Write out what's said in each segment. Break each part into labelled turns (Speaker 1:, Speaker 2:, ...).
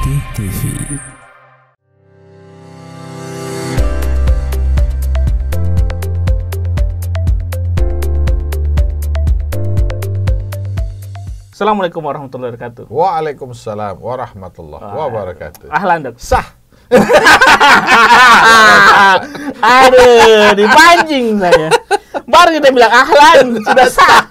Speaker 1: Putih TV.
Speaker 2: Assalamualaikum warahmatullahi wabarakatuh.
Speaker 3: Waalaikumsalam warahmatullahi wabarakatuh.
Speaker 2: Ahlan, Dok.
Speaker 3: Sah.
Speaker 2: Aduh, dipancing saya. Baru kita bilang ahlan, sudah sah.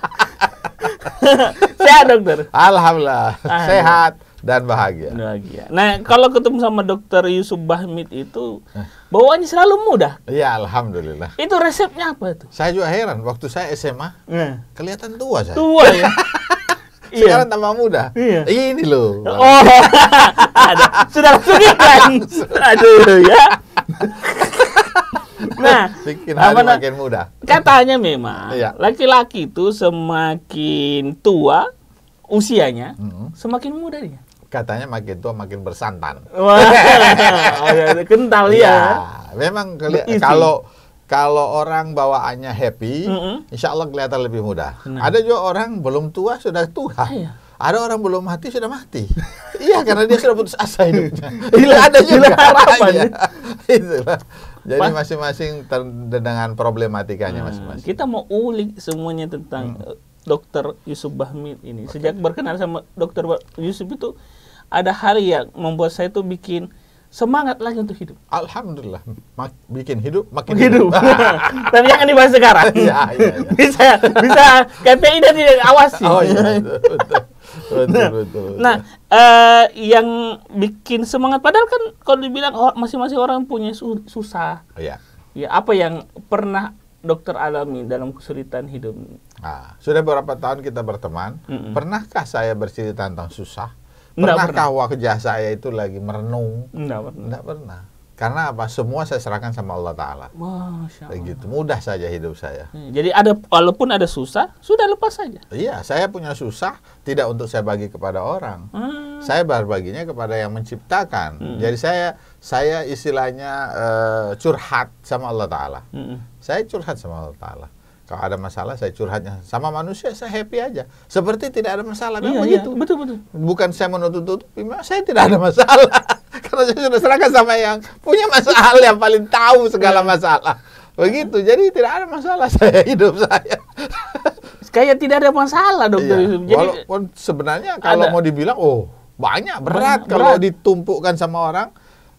Speaker 2: Sehat, dokter?
Speaker 3: Alhamdulillah, sehat dan bahagia.
Speaker 2: Bahagia. Nah, kalau ketemu sama Dokter Yusuf Bahmid itu bawaannya selalu mudah.
Speaker 3: Iya, alhamdulillah.
Speaker 2: Itu resepnya apa itu?
Speaker 3: Saya juga heran, waktu saya SMA, kelihatan tua saya.
Speaker 2: Tua ya?
Speaker 3: Sekarang tambah muda.
Speaker 2: Iya.
Speaker 3: Ini loh.
Speaker 2: Oh, ada. Sudah langsung iklan. Aduh ya. Nah,
Speaker 3: bikin hari makin muda.
Speaker 2: Katanya memang
Speaker 3: Iya.
Speaker 2: laki-laki itu semakin tua usianya, semakin muda dia.
Speaker 3: Katanya makin tua makin bersantan.
Speaker 2: Wah, kental ya.
Speaker 3: Iya, memang
Speaker 2: Berisi.
Speaker 3: kalau orang bawaannya happy, insya Allah kelihatan lebih muda.
Speaker 2: Nah.
Speaker 3: Ada juga orang belum tua sudah tua.
Speaker 2: Iya.
Speaker 3: Ada orang belum mati sudah mati. Iya, karena dia sudah putus asa hidupnya.
Speaker 2: Hilang-
Speaker 3: Ada juga
Speaker 2: hilang harapan.
Speaker 3: Iya. Itulah. Jadi masing-masing dengan problematikanya masing-masing.
Speaker 2: Kita mau ulik semuanya tentang Dokter Yusuf Bahmid ini. Sejak berkenal sama Dokter Yusuf itu ada hal yang membuat saya tuh bikin semangat lagi untuk hidup.
Speaker 3: Alhamdulillah, bikin hidup makin
Speaker 2: Hidup. Tapi jangan dibahas sekarang.
Speaker 3: Iya.
Speaker 2: bisa KPI dan tidak awasi.
Speaker 3: Oh iya, betul.
Speaker 2: Nah, yang bikin semangat padahal kan kalau dibilang masing-masing orang punya susah.
Speaker 3: Iya.
Speaker 2: Ya, apa yang pernah dokter alami dalam kesulitan hidup?
Speaker 3: Nah, sudah beberapa tahun kita berteman. Pernahkah saya bercerita tentang susah?
Speaker 2: Nggak
Speaker 3: Pernahkah wajah saya itu lagi merenung?
Speaker 2: Enggak pernah.
Speaker 3: Tidak pernah. Karena apa? Semua saya serahkan sama Allah Ta'ala.
Speaker 2: Masya Allah.
Speaker 3: Begitu, mudah saja hidup saya.
Speaker 2: Jadi walaupun ada susah, sudah lepas saja.
Speaker 3: Iya, saya punya susah tidak untuk saya bagi kepada orang. Saya berbaginya kepada yang menciptakan. Jadi saya istilahnya curhat sama Allah Ta'ala. Saya curhat sama Allah Ta'ala. Kalau ada masalah, saya curhatnya sama manusia, saya happy aja. Seperti tidak ada masalah.
Speaker 2: Iya,
Speaker 3: begitu.
Speaker 2: Betul.
Speaker 3: Bukan saya menutup-tutupi, saya tidak ada masalah. Karena saya sudah serahkan sama yang punya masalah, yang paling tahu segala masalah. Begitu, jadi tidak ada masalah saya hidup saya.
Speaker 2: Kayak tidak ada masalah, dokter.
Speaker 3: Iya.
Speaker 2: Jadi
Speaker 3: Walaupun sebenarnya kalau mau dibilang, banyak, berat. Kalau ditumpukkan sama orang,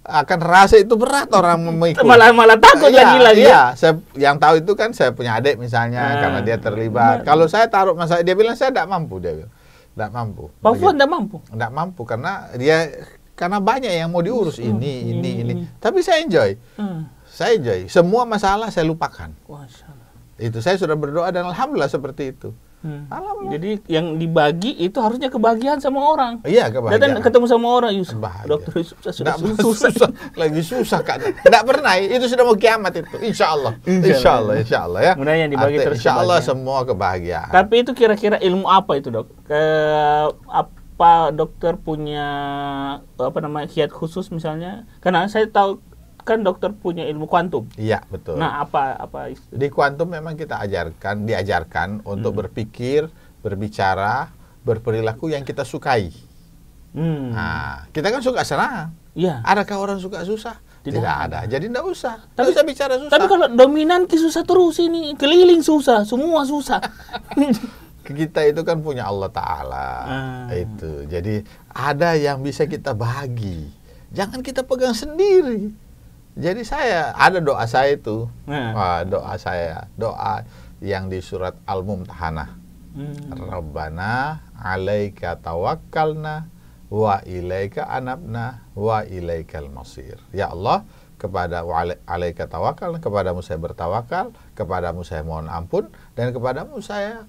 Speaker 3: akan rasa itu berat orang memikul.
Speaker 2: malah takut lagi.
Speaker 3: Iya, yang tahu itu kan saya punya adik misalnya, karena dia terlibat. Kalau saya taruh masalah, dia bilang saya tidak mampu, dia bilang. Tidak mampu.
Speaker 2: Pak Fuad tidak mampu?
Speaker 3: Tidak mampu, karena banyak yang mau diurus, ini. Tapi saya enjoy. Saya enjoy. Semua masalah saya lupakan.
Speaker 2: Masya Allah.
Speaker 3: Itu saya sudah berdoa dan alhamdulillah seperti itu. Alhamdulillah.
Speaker 2: Jadi yang dibagi itu harusnya kebahagiaan sama orang.
Speaker 3: Iya, kebahagiaan.
Speaker 2: Dan ketemu sama orang, Yusuf.
Speaker 3: Bahagia.
Speaker 2: Dokter Yusuf sudah
Speaker 3: Nggak,
Speaker 2: susah.
Speaker 3: Lagi susah kan. Tidak pernah, itu sudah mau kiamat itu. Insya Allah ya.
Speaker 2: Mudah-mudahan dibagi terus
Speaker 3: Insya Allah
Speaker 2: kebahagiaan.
Speaker 3: semua kebahagiaan.
Speaker 2: Tapi itu kira-kira ilmu apa itu, Dok? Apa dokter punya kiat khusus misalnya? Karena saya tahu kan dokter punya ilmu kuantum.
Speaker 3: Iya, betul.
Speaker 2: Nah, apa itu?
Speaker 3: Di kuantum memang kita diajarkan untuk berpikir, berbicara, berperilaku yang kita sukai. Nah, kita kan suka senang.
Speaker 2: Iya.
Speaker 3: Adakah orang suka susah? Tidak ada. Jadi tidak usah.
Speaker 2: Tapi
Speaker 3: usah bicara susah.
Speaker 2: Tapi kalau dominan susah terus ini, keliling susah, semua susah.
Speaker 3: Kita itu kan punya Allah Ta'ala. Itu. Jadi ada yang bisa kita bagi. Jangan kita pegang sendiri. Jadi ada doa saya itu. Doa yang di surat Al-Mumtahanah. Rabbana 'alaika tawakkalna wa ilaika anabna wa ilaikal masir. Ya Allah, alaika tawakal, kepadamu saya bertawakal, kepadamu saya mohon ampun, dan kepadamu saya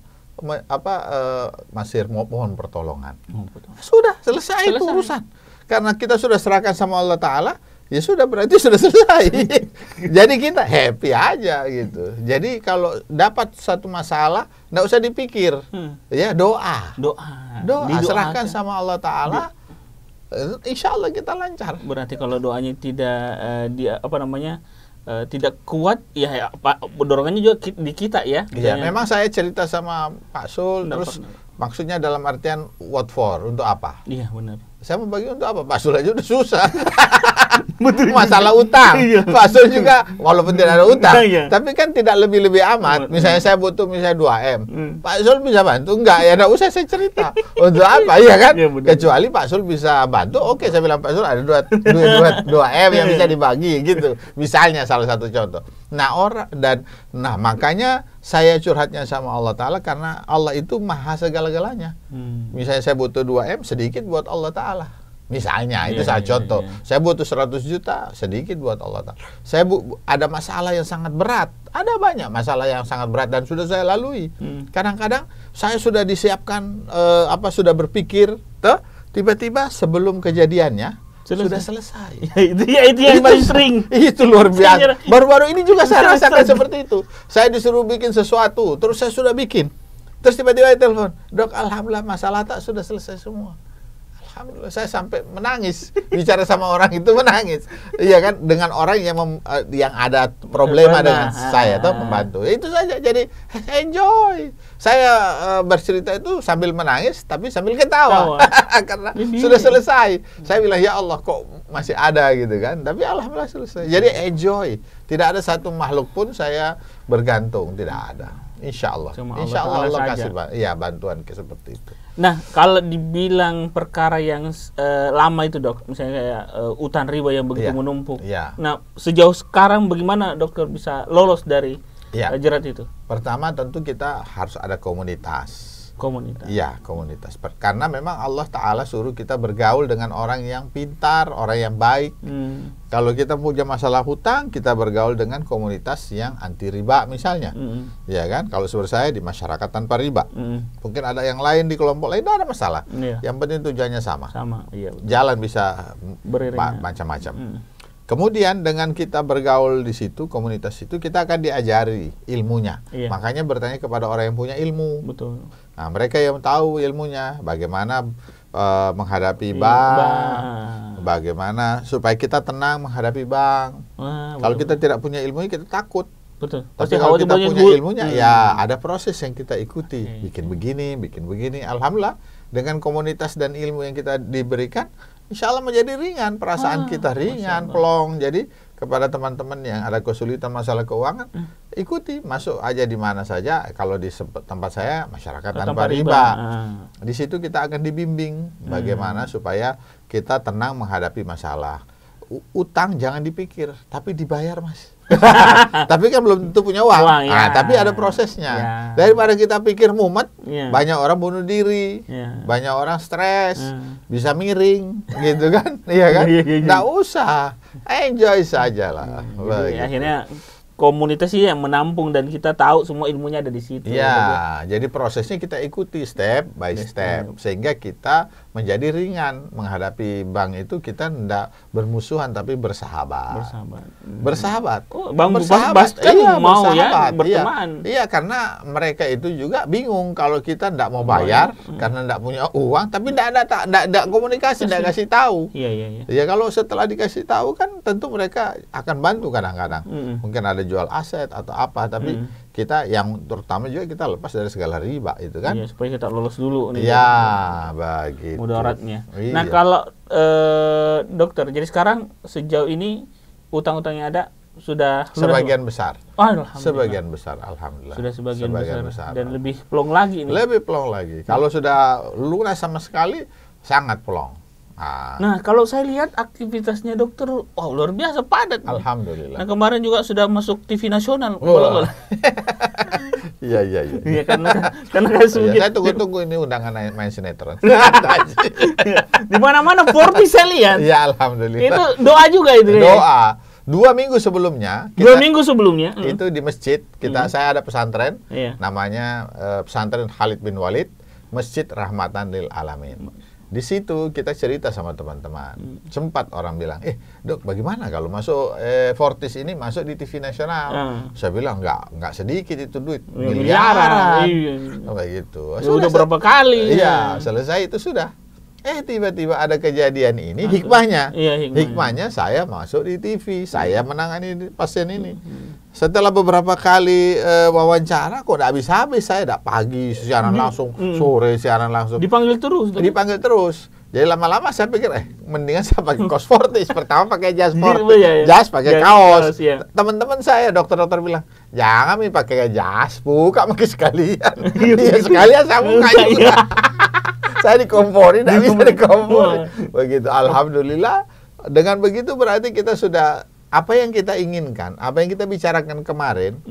Speaker 3: masir mohon pertolongan. Sudah selesai itu urusan. Karena kita sudah serahkan sama Allah Ta'ala, ya sudah, berarti sudah selesai. Jadi kita happy aja gitu. Jadi kalau dapat satu masalah, nggak usah dipikir, ya doa, serahkan sama Allah Ta'ala. Insya Allah kita lancar.
Speaker 2: Berarti kalau doanya tidak tidak kuat, ya dorongannya juga di kita ya.
Speaker 3: Iya, memang saya cerita sama Pak Sul, terus maksudnya dalam artian what for, untuk apa?
Speaker 2: Iya, benar.
Speaker 3: saya mau bagi untuk apa? Pak Sul aja udah susah. Masalah utang. Pak Sul juga walaupun tidak ada utang, tapi kan tidak lebih-lebih amat. Misalnya saya butuh misalnya 2M. Pak Sul bisa bantu? Enggak, ya enggak usah saya cerita. Untuk apa? Iya kan? Kecuali Pak Sul bisa bantu, oke saya bilang Pak Sul ada 2M yang bisa dibagi gitu. Misalnya salah satu contoh. Nah, makanya saya curhatnya sama Allah Ta'ala karena Allah itu maha segala-galanya. Misalnya saya butuh 2M, sedikit buat Allah Ta'ala. Misalnya, itu saya contoh. Saya butuh 100 juta, sedikit buat Allah Ta'ala. Saya ada masalah yang sangat berat. Ada banyak masalah yang sangat berat dan sudah saya lalui. Kadang-kadang saya sudah disiapkan, sudah berpikir, tiba-tiba sebelum kejadiannya, sudah selesai.
Speaker 2: Itu yang paling sering.
Speaker 3: Itu luar biasa. Baru-baru ini juga saya rasakan seperti itu. Saya disuruh bikin sesuatu, terus saya sudah bikin. Terus tiba-tiba telepon, "Dok, alhamdulillah masalah tak sudah selesai semua." Alhamdulillah, saya sampai menangis bicara sama orang itu, menangis. Iya kan, dengan orang yang ada problema dengan saya atau membantu. Itu saja. Jadi enjoy. Saya bercerita itu sambil menangis tapi sambil ketawa karena sudah selesai. Saya bilang, ya Allah, kok masih ada gitu kan. Tapi alhamdulillah selesai. Jadi enjoy. Tidak ada satu makhluk pun saya bergantung, tidak ada. Insya Allah. Insya Allah Allah kasih bantuan seperti itu.
Speaker 2: Nah, kalau dibilang perkara yang lama itu, Dok, misalnya kayak utang riba yang begitu menumpuk. Nah, sejauh sekarang bagaimana dokter bisa lolos dari jerat itu?
Speaker 3: Pertama tentu kita harus ada komunitas. Iya, komunitas. Karena memang Allah Ta'ala suruh kita bergaul dengan orang yang pintar, orang yang baik. Kalau kita punya masalah hutang, kita bergaul dengan komunitas yang anti riba misalnya. Ya kan? Kalau seperti saya di masyarakat tanpa riba. Mungkin ada yang lain di kelompok lain, tidak ada masalah. Yang penting tujuannya sama. Jalan bisa macam-macam. Kemudian dengan kita bergaul di situ, komunitas itu, kita akan diajari ilmunya. Makanya bertanya kepada orang yang punya ilmu.
Speaker 2: Betul.
Speaker 3: Nah, mereka yang tahu ilmunya, bagaimana menghadapi bank, bagaimana supaya kita tenang menghadapi bank. Kalau kita tidak punya ilmunya, kita takut.
Speaker 2: Betul.
Speaker 3: Tapi kalau kita punya ilmunya, ya ada proses yang kita ikuti. Bikin begini. Alhamdulillah, dengan komunitas dan ilmu yang kita diberikan, insya Allah menjadi ringan, perasaan kita ringan, plong. Jadi kepada teman-teman yang ada kesulitan masalah keuangan, ikuti, masuk aja di mana saja. Kalau di tempat saya, masyarakat tanpa riba. Di situ kita akan dibimbing bagaimana supaya kita tenang menghadapi masalah. Utang jangan dipikir, tapi dibayar, Mas. Tapi kan belum tentu punya uang. Tapi ada prosesnya. Daripada kita pikir mumet, banyak orang bunuh diri, banyak orang stres, bisa miring, gitu kan? Iya kan? Nggak usah, enjoy saja lah.
Speaker 2: Akhirnya komunitas sih yang menampung dan kita tahu semua ilmunya ada di situ.
Speaker 3: Jadi prosesnya kita ikuti step by step sehingga kita menjadi ringan menghadapi bank itu. Kita tidak bermusuhan tapi bersahabat. Bersahabat.
Speaker 2: Bang bersahabat. Mau ya berteman.
Speaker 3: Iya, karena mereka itu juga bingung kalau kita tidak mau bayar karena tidak punya uang, tapi tidak komunikasi, tidak kasih tahu. Ya kalau setelah dikasih tahu kan tentu mereka akan bantu kadang-kadang. Mungkin ada jual aset atau apa, tapi kita yang terutama juga kita lepas dari segala riba itu kan.
Speaker 2: Supaya kita lolos dulu nih.
Speaker 3: Begitu.
Speaker 2: Mudaratnya. Nah, kalau dokter, jadi sekarang sejauh ini utang-utang yang ada sudah
Speaker 3: sebagian besar.
Speaker 2: Alhamdulillah.
Speaker 3: Sebagian besar, alhamdulillah.
Speaker 2: Sudah sebagian besar dan lebih plong lagi nih.
Speaker 3: Lebih plong lagi. Kalau sudah lunas sama sekali, sangat plong.
Speaker 2: Nah, kalau saya lihat aktivitasnya dokter, luar biasa padat.
Speaker 3: Alhamdulillah.
Speaker 2: Nah, kemarin juga sudah masuk TV nasional.
Speaker 3: Iya.
Speaker 2: Karena
Speaker 3: saya tunggu ini undangan main sinetron.
Speaker 2: Di mana-mana Forbes saya lihat.
Speaker 3: Ya, alhamdulillah.
Speaker 2: Itu doa juga itu.
Speaker 3: Doa. 2 minggu sebelumnya.
Speaker 2: 2 minggu sebelumnya.
Speaker 3: Itu di masjid. Saya ada pesantren. Namanya pesantren Khalid bin Walid, Masjid Rahmatan lil Alamin. Di situ kita cerita sama teman-teman. Sempat orang bilang, Dok, bagaimana kalau masuk Fortis ini masuk di TV nasional? Saya bilang nggak sedikit itu duit, miliaran. Kayak gitu.
Speaker 2: Sudah berapa kali?
Speaker 3: Iya, selesai itu sudah. Tiba-tiba ada kejadian ini, hikmahnya. Hikmahnya saya masuk di TV, saya menangani pasien ini. Setelah beberapa kali wawancara, kok tidak habis-habis saya. Tidak pagi siaran langsung, sore siaran langsung.
Speaker 2: Dipanggil terus?
Speaker 3: Dipanggil terus. Jadi lama-lama saya pikir, mendingan saya pakai kaos Fortis. Pertama pakai jas Fortis, jas pakai kaos. Teman-teman saya, dokter-dokter bilang, jangan pakai jas, buka pakai sekalian. Iya sekalian saya buka juga. Saya dikomporin, tidak bisa dikomporin. Begitu, alhamdulillah. Dengan begitu berarti kita sudah, apa yang kita inginkan, apa yang kita bicarakan kemarin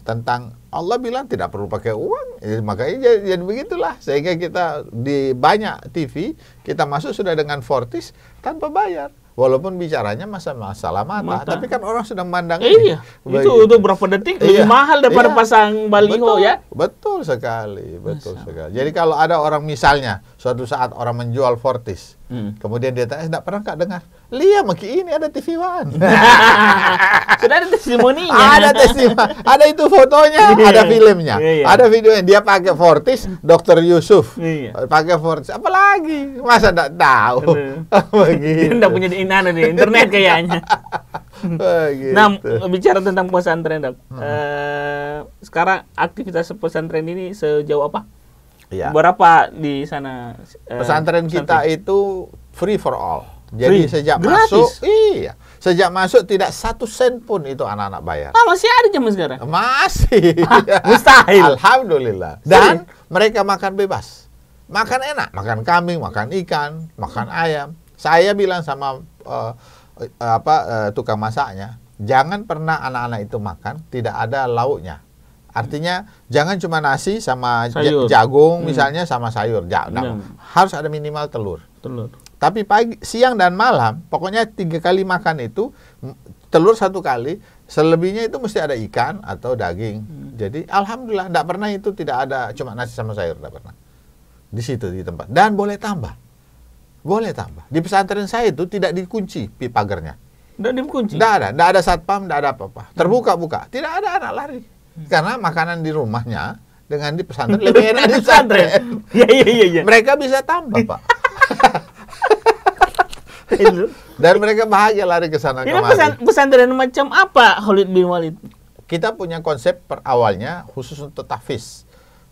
Speaker 3: tentang Allah bilang tidak perlu pakai uang, makanya jadi begitulah, sehingga kita di banyak TV kita masuk sudah dengan Fortis tanpa bayar. Walaupun bicaranya masalah mata, tapi kan orang sudah memandang
Speaker 2: iya, itu berapa detik lebih mahal daripada pasang baliho, ya.
Speaker 3: Betul sekali, betul sekali. Jadi kalau ada orang misalnya suatu saat orang menjual Fortis, kemudian dia tanya, tidak pernah Kak dengar? Lihat maki ini ada TV One.
Speaker 2: Sudah ada testimoninya.
Speaker 3: Ada testimoni, ada itu fotonya, ada filmnya, ada videonya. Dia pakai Fortis, Dr. Yusuf pakai Fortis. Apalagi masa tidak tahu?
Speaker 2: Begitu. Tidak punya di internet kayaknya. Nah, bicara tentang pesantren, Dok. Sekarang aktivitas pesantren ini sejauh apa? Berapa di sana?
Speaker 3: Pesantren kita itu free for all. Jadi sejak masuk, sejak masuk tidak 1 sen pun itu anak-anak bayar.
Speaker 2: Masih ada zaman sekarang?
Speaker 3: Masih.
Speaker 2: Mustahil.
Speaker 3: Alhamdulillah. Dan mereka makan bebas, makan enak, makan kambing, makan ikan, makan ayam. Saya bilang sama tukang masaknya, jangan pernah anak-anak itu makan tidak ada lauknya. Artinya jangan cuma nasi sama jagung misalnya sama sayur. Harus ada minimal telur. Tapi pagi, siang dan malam, pokoknya 3 kali makan itu telur 1 kali, selebihnya itu mesti ada ikan atau daging. Jadi alhamdulillah tidak pernah itu tidak ada cuma nasi sama sayur, tidak pernah. Di situ di tempat. Dan boleh tambah. Boleh tambah. Di pesantren saya itu tidak dikunci pagarnya.
Speaker 2: Tidak dikunci?
Speaker 3: Tidak ada satpam, tidak ada apa-apa. Terbuka-buka. Tidak ada anak lari. Karena makanan di rumahnya dengan di pesantren lebih enak di pesantren.
Speaker 2: Iya.
Speaker 3: Mereka bisa tambah, Pak. Dan mereka bahagia lari ke sana kemari.
Speaker 2: Pesantren macam apa, Khalid bin Walid?
Speaker 3: Kita punya konsep per awalnya khusus untuk tahfiz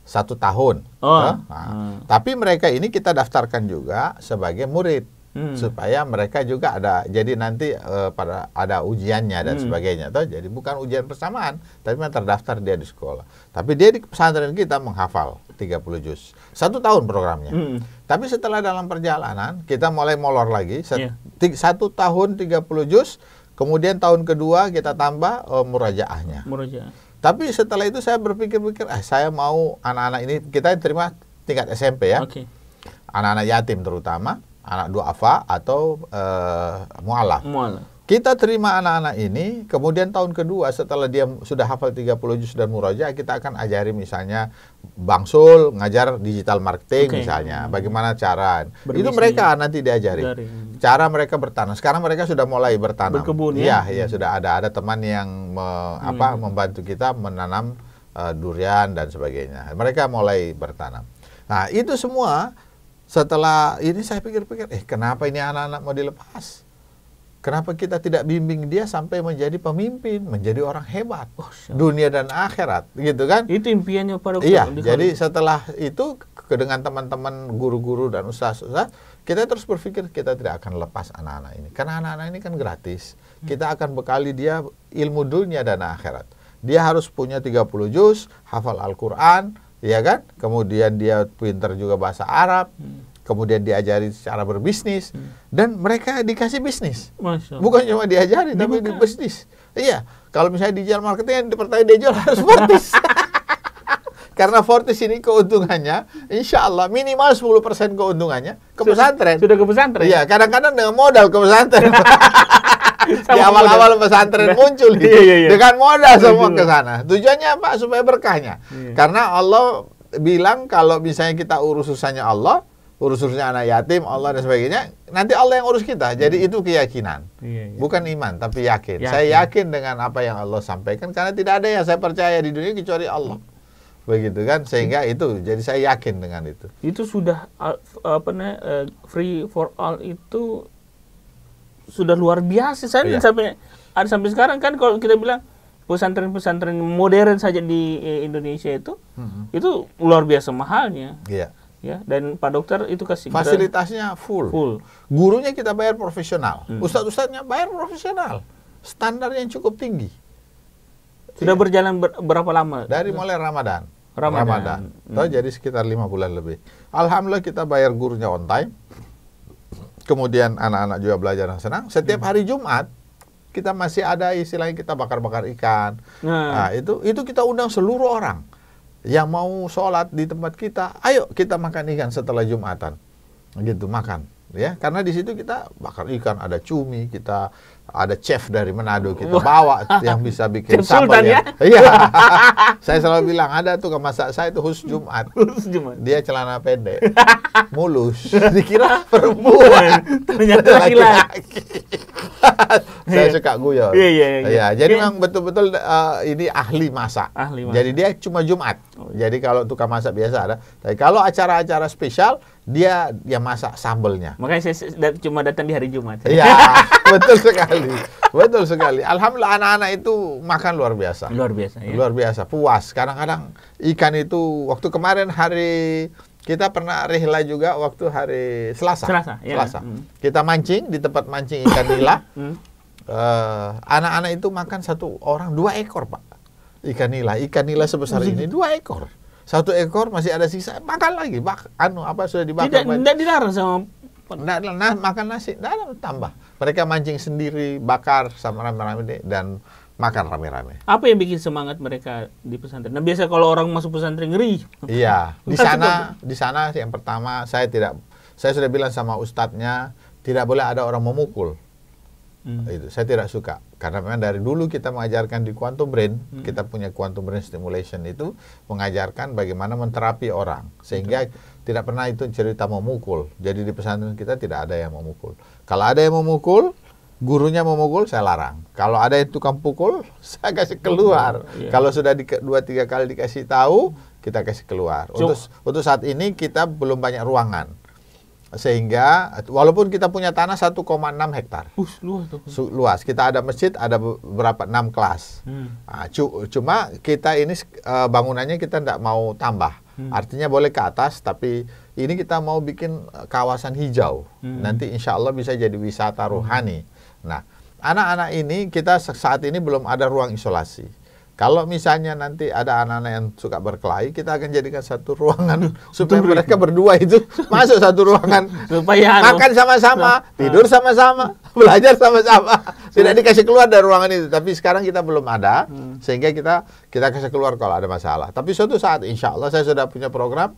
Speaker 3: 1 tahun. Tapi mereka ini kita daftarkan juga sebagai murid supaya mereka juga ada. Jadi nanti pada ada ujiannya dan sebagainya. Jadi bukan ujian persamaan, tapi terdaftar dia di sekolah. Tapi dia di pesantren kita menghafal 30 juz. 1 tahun programnya. Tapi setelah dalam perjalanan kita mulai molor lagi. 1 tahun 30 juz. Kemudian tahun kedua kita tambah murajaahnya. Tapi setelah itu saya berpikir-pikir, saya mau anak-anak ini, kita terima tingkat SMP ya. Anak-anak yatim terutama, anak duafa atau mu'alaf. Kita terima anak-anak ini, kemudian tahun kedua setelah dia sudah hafal 30 juz dan murajaah, kita akan ajari misalnya Bangsul, ngajar digital marketing misalnya, bagaimana cara. Itu mereka nanti diajari. Cara mereka bertanam. Sekarang mereka sudah mulai bertanam.
Speaker 2: Berkebun ya?
Speaker 3: Iya, sudah ada teman yang membantu kita menanam durian dan sebagainya. Mereka mulai bertanam. Nah, itu semua setelah ini saya pikir-pikir, kenapa ini anak-anak mau dilepas? Kenapa kita tidak bimbing dia sampai menjadi pemimpin, menjadi orang hebat, dunia dan akhirat, gitu kan?
Speaker 2: Itu impiannya Pak Dokter.
Speaker 3: Iya, jadi setelah itu dengan teman-teman guru-guru dan ustaz-ustaz, kita terus berpikir kita tidak akan lepas anak-anak ini. Karena anak-anak ini kan gratis. Kita akan bekali dia ilmu dunia dan akhirat. Dia harus punya 30 juz, hafal Al-Quran, ya kan? Kemudian dia pintar juga bahasa Arab. Kemudian diajari cara berbisnis dan mereka dikasih bisnis. Bukan cuma diajari tapi di bisnis. Iya, kalau misalnya digital marketing yang dipercaya dia jual harus Fortis. Karena Fortis ini keuntungannya insya Allah minimal 10% keuntungannya ke pesantren.
Speaker 2: Sudah ke pesantren?
Speaker 3: Iya, kadang-kadang dengan modal ke pesantren. Di awal-awal pesantren muncul dengan modal semua ke sana. Tujuannya apa? Supaya berkahnya. Karena Allah bilang kalau misalnya kita urus urusannya Allah, urus-urusnya anak yatim, Allah dan sebagainya, nanti Allah yang urus kita. Jadi itu keyakinan. Bukan iman, tapi yakin. Saya yakin dengan apa yang Allah sampaikan, karena tidak ada yang saya percaya di dunia kecuali Allah. Begitu kan? Sehingga itu, jadi saya yakin dengan itu.
Speaker 2: Itu sudah, free for all itu sudah luar biasa. Saya sampai sekarang kan kalau kita bilang, pesantren-pesantren modern saja di Indonesia itu luar biasa mahalnya.
Speaker 3: Iya.
Speaker 2: Ya, dan Pak Dokter itu kasih
Speaker 3: fasilitasnya full. Gurunya kita bayar profesional, ustadz-ustadznya bayar profesional, standar yang cukup tinggi.
Speaker 2: Sudah berjalan berapa lama?
Speaker 3: Dari mulai Ramadan. Jadi sekitar 5 bulan lebih. Alhamdulillah kita bayar gurunya on time. Kemudian anak-anak juga belajar dengan senang. Setiap hari Jumat kita masih ada istilahnya kita bakar-bakar ikan. Nah, itu kita undang seluruh orang yang mau sholat di tempat kita. Ayo kita makan ikan setelah Jumatan. Gitu, makan. Ya, karena di situ kita bakar ikan, ada cumi, kita ada chef dari Manado kita bawa yang bisa bikin sambal ya. Iya. Saya selalu bilang ada tuh masak saya itu khusus Jumat. Dia celana pendek, mulus, dikira perempuan, ternyata laki-laki. Saya suka guyon. Iya. Jadi memang betul-betul ini ahli masak. Jadi dia cuma Jumat. Jadi kalau tukang masak biasa ada. Tapi kalau acara-acara spesial dia masak sambelnya.
Speaker 2: Makanya saya cuma datang di hari Jumat.
Speaker 3: Iya, betul sekali. Betul sekali. Alhamdulillah anak-anak itu makan luar biasa.
Speaker 2: Luar biasa ya.
Speaker 3: Luar biasa, puas. Kadang-kadang ikan itu waktu kemarin hari kita pernah rihla juga waktu hari Selasa. Kita mancing di tempat mancing ikan nila. Anak-anak itu makan satu orang 2 ekor, Pak. Ikan nila sebesar ini 2 ekor. 1 ekor masih ada sisa, makan lagi. Sudah dibakar.
Speaker 2: Tidak dilarang sama
Speaker 3: makan nasi, tidak tambah. Mereka mancing sendiri, bakar sama rame-rame dan makan rame-rame.
Speaker 2: Apa yang bikin semangat mereka di pesantren? Nah, biasa kalau orang masuk pesantren ngeri.
Speaker 3: Iya, di sana yang pertama saya sudah bilang sama ustadznya tidak boleh ada orang memukul. Itu saya tidak suka karena memang dari dulu kita mengajarkan di Quantum Brain, kita punya Quantum Brain Stimulation itu mengajarkan bagaimana menterapi orang sehingga tidak pernah itu cerita memukul. Jadi di pesantren kita tidak ada yang memukul. Kalau ada yang memukul, gurunya memukul saya larang. Kalau ada yang tukang pukul, saya kasih keluar. Kalau sudah 2-3 kali dikasih tahu, kita kasih keluar. Untuk saat ini kita belum banyak ruangan. Sehingga walaupun kita punya tanah 1,6 hektar. Luas. Kita ada masjid, ada beberapa 6 kelas. Cuma kita ini bangunannya kita tidak mau tambah. Artinya boleh ke atas, tapi ini kita mau bikin kawasan hijau. Nanti insya Allah bisa jadi wisata rohani. Nah, anak-anak ini kita saat ini belum ada ruang isolasi. Kalau misalnya nanti ada anak-anak yang suka berkelahi, kita akan jadikan satu ruangan supaya mereka berdua itu masuk satu ruangan, supaya makan sama-sama, tidur sama-sama, belajar sama-sama. Tidak dikasih keluar dari ruangan itu. Tapi sekarang kita belum ada, sehingga kita kasih keluar kalau ada masalah. Tapi suatu saat, insya Allah saya sudah punya program.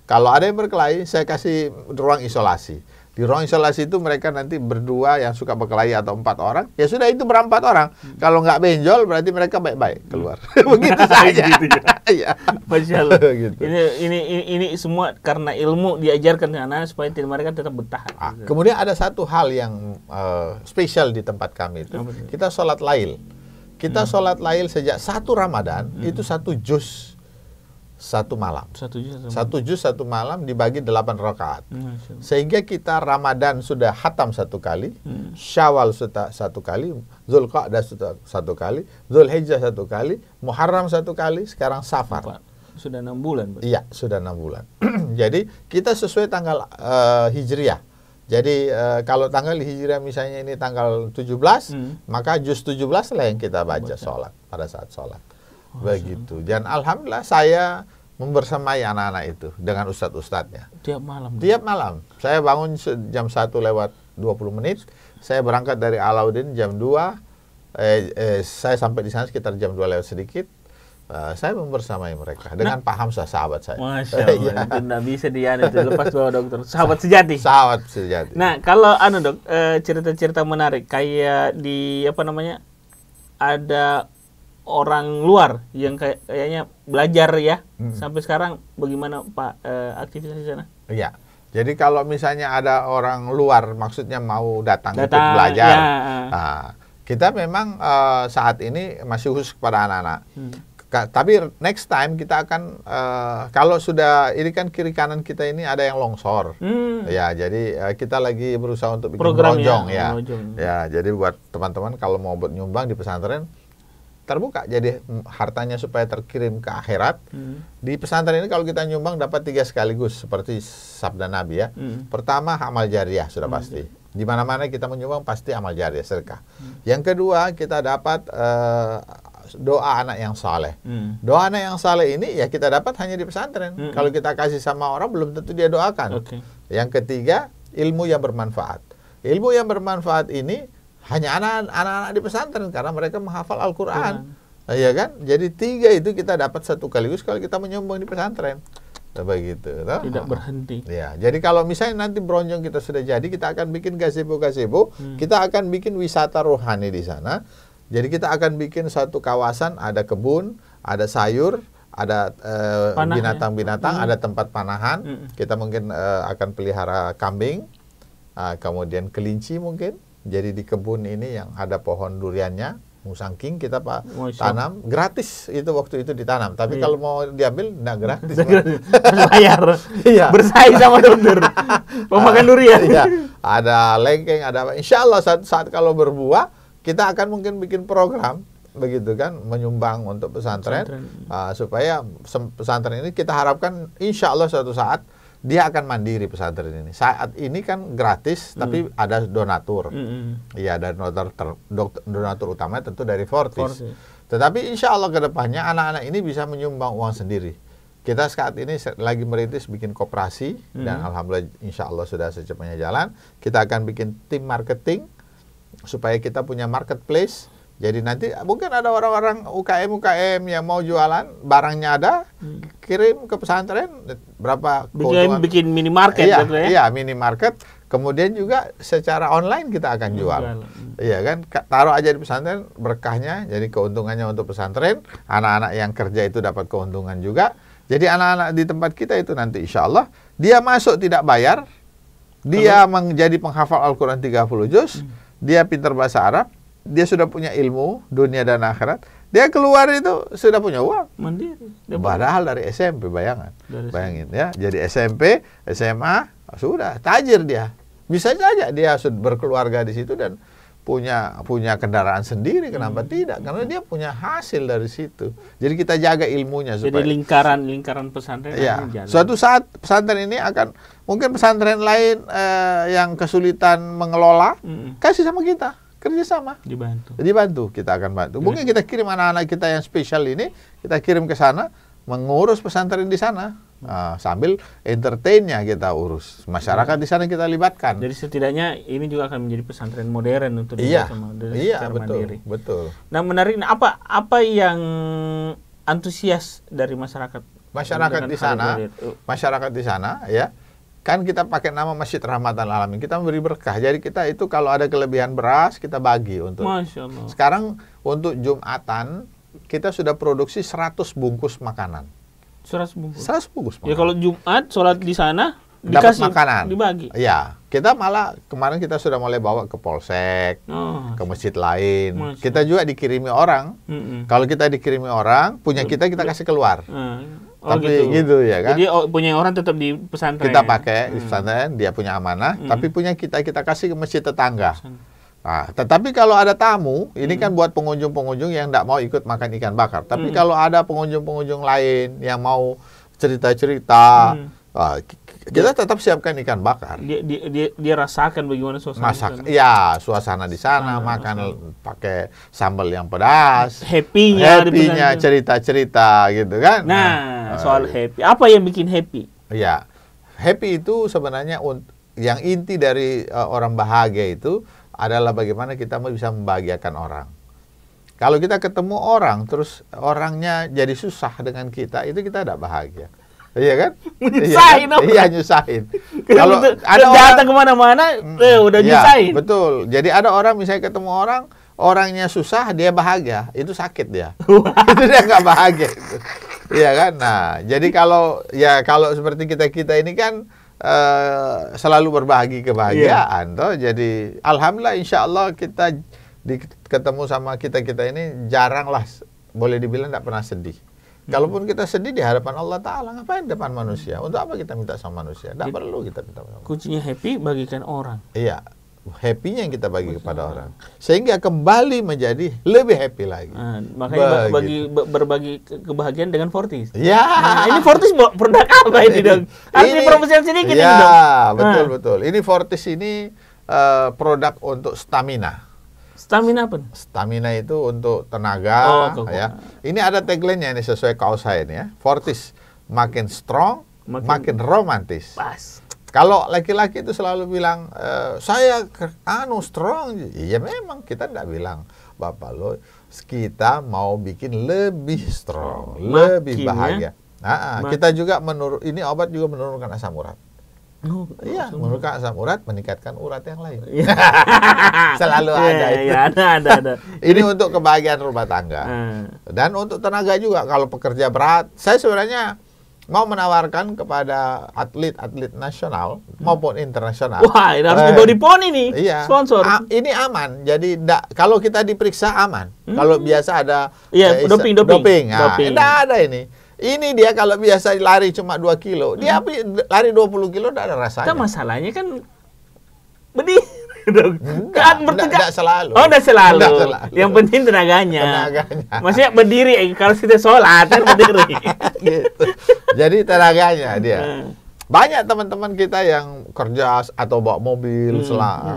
Speaker 3: Kalau ada yang berkelahi, saya kasih ruang isolasi. Di ruang isolasi itu mereka nanti berdua yang suka berkelahi atau 4 orang, ya sudah itu ber4 orang. Kalau nggak benjol berarti mereka baik-baik keluar. Begitu saja.
Speaker 2: Iya. Masya Allah. Gitu. Ini semua karena ilmu diajarkan ke anak supaya mereka tetap betah.
Speaker 3: Kemudian ada satu hal yang spesial di tempat kami itu. Kita sholat lail. Kita sholat lail sejak 1 Ramadan itu 1 juz. 1 malam. 1 juz 1 malam dibagi 8 rakaat. Sehingga kita Ramadan sudah khatam 1 kali, Syawal sudah 1 kali, Zulqa'dah sudah 1 kali, Zulhijjah 1 kali, Muharram 1 kali, sekarang Safar.
Speaker 2: Sudah 6 bulan.
Speaker 3: Iya, sudah 6 bulan. Jadi kita sesuai tanggal Hijriah. Jadi kalau tanggal Hijriah misalnya ini tanggal 17, maka juz 17 lah yang kita baca sholat pada saat sholat. Begitu. Dan alhamdulillah saya membersamai anak-anak itu dengan ustadz-ustadznya.
Speaker 2: Tiap malam.
Speaker 3: Tiap malam. Saya bangun jam 1 lewat 20 menit. Saya berangkat dari Alauddin jam 2. Saya sampai di sana sekitar jam 2 lewat sedikit. Saya membersamai mereka dengan Pak Hamzah, sahabat saya.
Speaker 2: Masya Allah. Itu tidak bisa itu lepas bawa dokter. Sahabat sejati.
Speaker 3: Sahabat sejati.
Speaker 2: Nah, kalau dok, cerita-cerita menarik kayak di ada orang luar yang kayaknya belajar ya sampai sekarang, bagaimana Pak aktivitas di sana?
Speaker 3: Iya, jadi kalau misalnya ada orang luar maksudnya mau datang untuk belajar, kita memang saat ini masih khusus kepada anak-anak. Tapi next time kita akan kalau sudah ini kan kiri kanan kita ini ada yang longsor, ya jadi kita lagi berusaha untuk bikin bronjong ya. Ya, jadi buat teman-teman kalau mau nyumbang di pesantren terbuka. Jadi hartanya supaya terkirim ke akhirat. Di pesantren ini kalau kita nyumbang dapat 3 sekaligus seperti sabda Nabi ya. Pertama amal jariah sudah pasti. Di mana-mana kita menyumbang pasti amal jariah, sedekah. Yang kedua kita dapat doa anak yang saleh. Doa anak yang saleh ini ya kita dapat hanya di pesantren. Kalau kita kasih sama orang belum tentu dia doakan. Yang ketiga ilmu yang bermanfaat. Ilmu yang bermanfaat ini hanya anak-anak di pesantren karena mereka menghafal Al-Quran, ya kan? Jadi 3 itu kita dapat satu kaligus kalau kita menyumbang di pesantren, begitu.
Speaker 2: Tidak berhenti.
Speaker 3: Ya, jadi kalau misalnya nanti Bronjong kita sudah jadi, kita akan bikin gazebo, kita akan bikin wisata rohani di sana. Jadi kita akan bikin satu kawasan, ada kebun, ada sayur, ada binatang-binatang, ada tempat panahan. Kita mungkin akan pelihara kambing, kemudian kelinci mungkin. Jadi di kebun ini yang ada pohon duriannya, musangking kita tanam gratis itu waktu itu ditanam. Tapi kalau mau diambil enggak gratis.
Speaker 2: Bayar. Bersaing sama dokter. Pemakan durian.
Speaker 3: Ada lengkeng, ada apa. Insya Allah saat kalau berbuah kita akan mungkin bikin program begitu kan, menyumbang untuk pesantren. Supaya pesantren ini kita harapkan insya Allah suatu saat dia akan mandiri pesantren ini. Saat ini kan gratis, tapi ada donatur. Iya, ada donatur utamanya tentu dari Fortis. Tetapi insya Allah ke depannya anak-anak ini bisa menyumbang uang sendiri. Kita saat ini lagi merintis bikin koperasi, dan alhamdulillah insya Allah sudah secepatnya jalan. Kita akan bikin tim marketing, supaya kita punya marketplace. Jadi nanti mungkin ada orang-orang UKM yang mau jualan, barangnya ada, kirim ke pesantren, berapa keuntungan.
Speaker 2: Bikin minimarket.
Speaker 3: Iya, minimarket. Kemudian juga secara online kita akan jual. Iya kan, taruh aja di pesantren, berkahnya, jadi keuntungannya untuk pesantren. Anak-anak yang kerja itu dapat keuntungan juga. Jadi anak-anak di tempat kita itu nanti insya Allah, dia masuk tidak bayar, dia menjadi penghafal Al-Quran 30 juz, dia pintar bahasa Arab, dia sudah punya ilmu dunia dan akhirat, dia keluar itu sudah punya uang
Speaker 2: mandiri.
Speaker 3: Padahal dari SMP, bayangin ya. Jadi SMP, SMA sudah tajir dia. Bisa saja dia sudah berkeluarga di situ dan punya kendaraan sendiri. Kenapa tidak? Karena dia punya hasil dari situ. Jadi kita jaga ilmunya supaya.
Speaker 2: Jadi lingkaran pesantren.
Speaker 3: Ya. Suatu saat pesantren ini akan mungkin pesantren lain yang kesulitan mengelola, kasih sama kita. Kerjasama, dibantu, kita akan bantu. Mungkin kita kirim anak-anak kita yang spesial ini, kita kirim ke sana, mengurus pesantren di sana, sambil entertainnya kita urus. Masyarakat di sana kita libatkan.
Speaker 2: Jadi setidaknya ini juga akan menjadi pesantren modern untuk
Speaker 3: mandiri. Betul.
Speaker 2: Nah, menarik, apa yang antusias dari masyarakat?
Speaker 3: Masyarakat di sana, ya. Kan kita pakai nama Masjid Rahmatan Alamin. Kita memberi berkah. Jadi kita itu kalau ada kelebihan beras, kita bagi untuk.
Speaker 2: Masya Allah.
Speaker 3: Sekarang untuk Jumatan, kita sudah produksi 100 bungkus makanan.
Speaker 2: 100 bungkus?
Speaker 3: 100 bungkus makanan.
Speaker 2: Ya kalau Jumat, sholat di sana,
Speaker 3: dapat makanan.
Speaker 2: Dibagi?
Speaker 3: Ya. Kita malah, kemarin kita sudah mulai bawa ke Polsek, ke masjid lain. Kita juga dikirimi orang. Kalau kita dikirimi orang, punya kita kasih keluar. Tapi gitu ya kan.
Speaker 2: Jadi punya orang tetap di pesantren.
Speaker 3: Kita pakai di pesantren, dia punya amanah, tapi punya kita kasih ke masjid tetangga. Nah, tetapi kalau ada tamu, ini kan buat pengunjung-pengunjung yang tidak mau ikut makan ikan bakar. Tapi kalau ada pengunjung-pengunjung lain yang mau cerita-cerita, kita tetap siapkan ikan bakar.
Speaker 2: Dia rasakan bagaimana suasana.
Speaker 3: Ya, suasana di sana, makan pakai sambal yang pedas.
Speaker 2: Happy-nya
Speaker 3: cerita-cerita gitu kan.
Speaker 2: Nah, soal happy. Apa yang bikin happy?
Speaker 3: Ya, happy itu sebenarnya yang inti dari orang bahagia itu adalah bagaimana kita bisa membahagiakan orang. Kalau kita ketemu orang, terus orangnya jadi susah dengan kita, itu kita tidak bahagia. Iya kan?
Speaker 2: Nyusahin.
Speaker 3: Iya, nyusahin.
Speaker 2: Kalau ada datang kemana-mana, udah nyusahin.
Speaker 3: Betul. Jadi ada orang misalnya ketemu orang, orangnya susah, dia bahagia, itu sakit dia. Itu dia nggak bahagia. Iya kan? Nah, jadi kalau seperti kita ini kan selalu berbagi kebahagiaan, toh. Jadi alhamdulillah, insya Allah kita ketemu sama kita ini jarang lah, boleh dibilang tidak pernah sedih. Kalaupun kita sedih di hadapan Allah Ta'ala, ngapain depan manusia? Untuk apa kita minta sama manusia? Tidak perlu kita minta sama manusia.
Speaker 2: Kuncinya happy, bagikan orang.
Speaker 3: Iya. happy-nya yang kita bagi kepada orang, sehingga kembali menjadi lebih happy lagi.
Speaker 2: Makanya berbagi kebahagiaan dengan Fortis.
Speaker 3: Ya.
Speaker 2: Nah, ini Fortis produk apa ini dong? Harus dipromosikan sedikit ini dong.
Speaker 3: Ya, betul. Ini Fortis ini produk untuk stamina.
Speaker 2: Stamina apa?
Speaker 3: Stamina itu untuk tenaga. Ya. Ini ada tagline-nya ini sesuai kaos saya ini ya. Fortis makin strong, makin romantis.
Speaker 2: Pas.
Speaker 3: Kalau laki-laki itu selalu bilang, saya strong. Iya memang kita tidak bilang, Bapak lo, kita mau bikin lebih strong, lebih bahagia. Kita juga ini obat juga menurunkan asam urat. Iya, menurunkan asam urat, meningkatkan urat yang lain. Selalu ada itu.
Speaker 2: Ada.
Speaker 3: Ini untuk kebahagiaan rumah tangga. Dan untuk tenaga juga, kalau pekerja berat, saya sebenarnya mau menawarkan kepada atlet-atlet nasional maupun internasional.
Speaker 2: Wah, ini harus dibawa di PON ini.
Speaker 3: Iya.
Speaker 2: Sponsor.
Speaker 3: Ini aman. Jadi kalau kita diperiksa aman. Kalau biasa ada
Speaker 2: doping.
Speaker 3: Tidak ada ini. Ini dia kalau biasa lari cuma 2 kilo, dia lari 20 kilo tidak ada rasanya.
Speaker 2: Kita masalahnya kan berdiri.
Speaker 3: Tidak selalu.
Speaker 2: Oh, tidak selalu. Yang penting tenaganya. Maksudnya berdiri, kalau kita sholat kan berdiri.
Speaker 3: Gitu. Jadi tenaganya dia. Banyak teman-teman kita yang kerja atau bawa mobil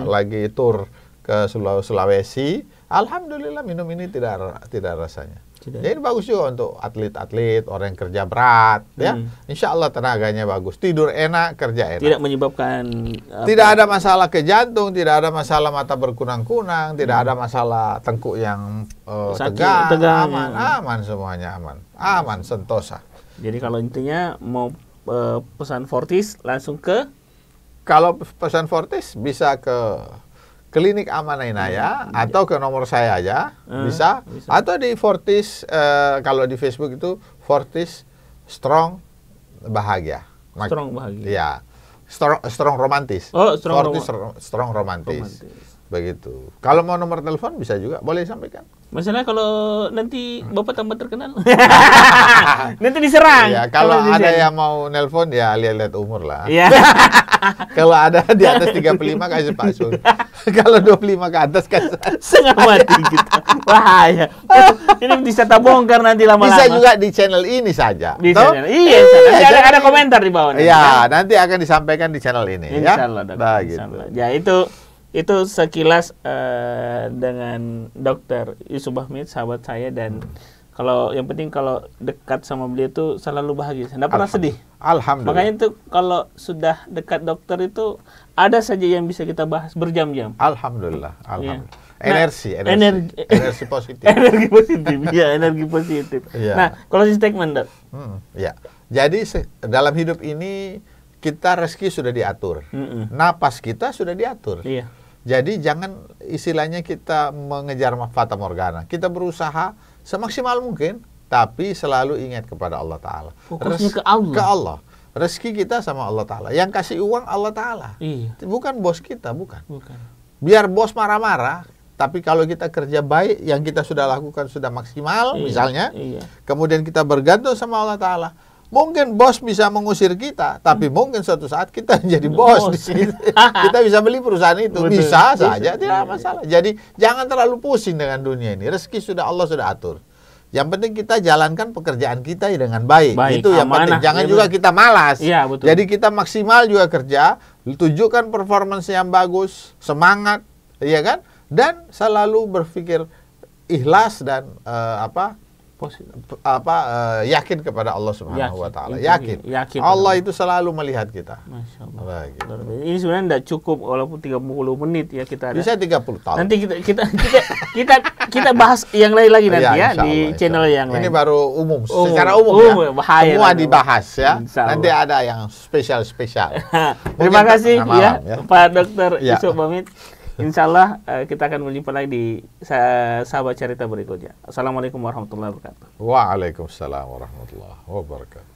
Speaker 3: lagi tur ke Sulawesi, alhamdulillah minum ini tidak rasanya. Jadi bagus juga untuk atlet-atlet, orang yang kerja berat, ya. Insya Allah tenaganya bagus, tidur enak, kerja enak.
Speaker 2: Tidak menyebabkan
Speaker 3: tidak ada masalah ke jantung, tidak ada masalah mata berkunang-kunang, tidak ada masalah tengkuk yang tegang, aman semuanya aman, sentosa.
Speaker 2: Jadi kalau intinya mau pesan Fortis langsung ke?
Speaker 3: Kalau pesan Fortis bisa ke Klinik Amanah Inayah atau ke nomor saya aja bisa. Atau di Fortis kalau di Facebook itu Fortis Strong Bahagia.
Speaker 2: Strong Bahagia.
Speaker 3: Ya. Strong Romantis. Fortis Strong Romantis. Begitu. Kalau mau nomor telepon bisa juga, boleh sampaikan.
Speaker 2: Masalah kalau nanti Bapak tambah terkenal. Nanti diserang.
Speaker 3: Ya, kalau ada yang mau nelpon ya lihat-lihat umur lah. Iya. Kalau ada di atas 35 kasih palsu. Kalau 25 ke atas kasih
Speaker 2: setengah mati kita. Bahaya. Ini bisa bongkar nanti lama-lama.
Speaker 3: Bisa juga di channel ini saja.
Speaker 2: Di channel. Iya, ada komentar di bawah.
Speaker 3: Iya, nanti akan disampaikan di channel ini.
Speaker 2: Insyaallah, ya? Gitu. Ya itu sekilas dengan Dr. Yusuf Hamid, sahabat saya, dan kalau yang penting kalau dekat sama beliau itu selalu bahagia, tidak pernah sedih.
Speaker 3: Alhamdulillah.
Speaker 2: Makanya itu kalau sudah dekat dokter itu ada saja yang bisa kita bahas berjam-jam.
Speaker 3: Alhamdulillah.
Speaker 2: Ya.
Speaker 3: Energi positif.
Speaker 2: Energi positif. Ya, energi positif.
Speaker 3: Ya.
Speaker 2: Nah, closing statement, Dok.
Speaker 3: Ya. Jadi dalam hidup ini kita rezeki sudah diatur. Napas kita sudah diatur.
Speaker 2: Iya.
Speaker 3: Jadi jangan istilahnya kita mengejar fata morgana. Kita berusaha semaksimal mungkin, tapi selalu ingat kepada Allah Ta'ala.
Speaker 2: Fokusnya ke Allah.
Speaker 3: Ke Allah. Rezeki kita sama Allah Ta'ala. Yang kasih uang Allah Ta'ala.
Speaker 2: Iya.
Speaker 3: Bukan bos kita, bukan. Biar bos marah-marah, tapi kalau kita kerja baik, yang kita sudah lakukan sudah maksimal, misalnya, kemudian kita bergantung sama Allah Ta'ala. Mungkin bos bisa mengusir kita, tapi mungkin suatu saat kita menjadi bos di sini. Kita bisa beli perusahaan itu, bisa saja, tidak masalah. Jadi jangan terlalu pusing dengan dunia ini. Rezeki sudah Allah sudah atur. Yang penting kita jalankan pekerjaan kita dengan baik. Itu yang penting. Jangan juga kita malas.
Speaker 2: Ya, betul.
Speaker 3: Jadi kita maksimal juga kerja, tunjukkan performance yang bagus, semangat, iya kan? Dan selalu berpikir ikhlas dan yakin kepada Allah Subhanahu wa Ta'ala. Yakin Allah itu selalu melihat kita.
Speaker 2: Masya Allah. Gitu. Ini sebenarnya tidak cukup walaupun 30 menit ya kita ada.
Speaker 3: Bisa 30 tahun.
Speaker 2: Nanti kita bahas yang lain lagi nanti ya di channel yang lain.
Speaker 3: Ini baru umum. Secara umum ya.
Speaker 2: Bahaya
Speaker 3: semua dibahas ya. Nanti ada yang spesial.
Speaker 2: Terima kasih ya Pak Dr. Yusuf Hamid. Insya Allah kita akan berjumpa lagi di Sahabat Cerita berikutnya. Assalamualaikum warahmatullahi wabarakatuh.
Speaker 3: Waalaikumsalam warahmatullahi wabarakatuh.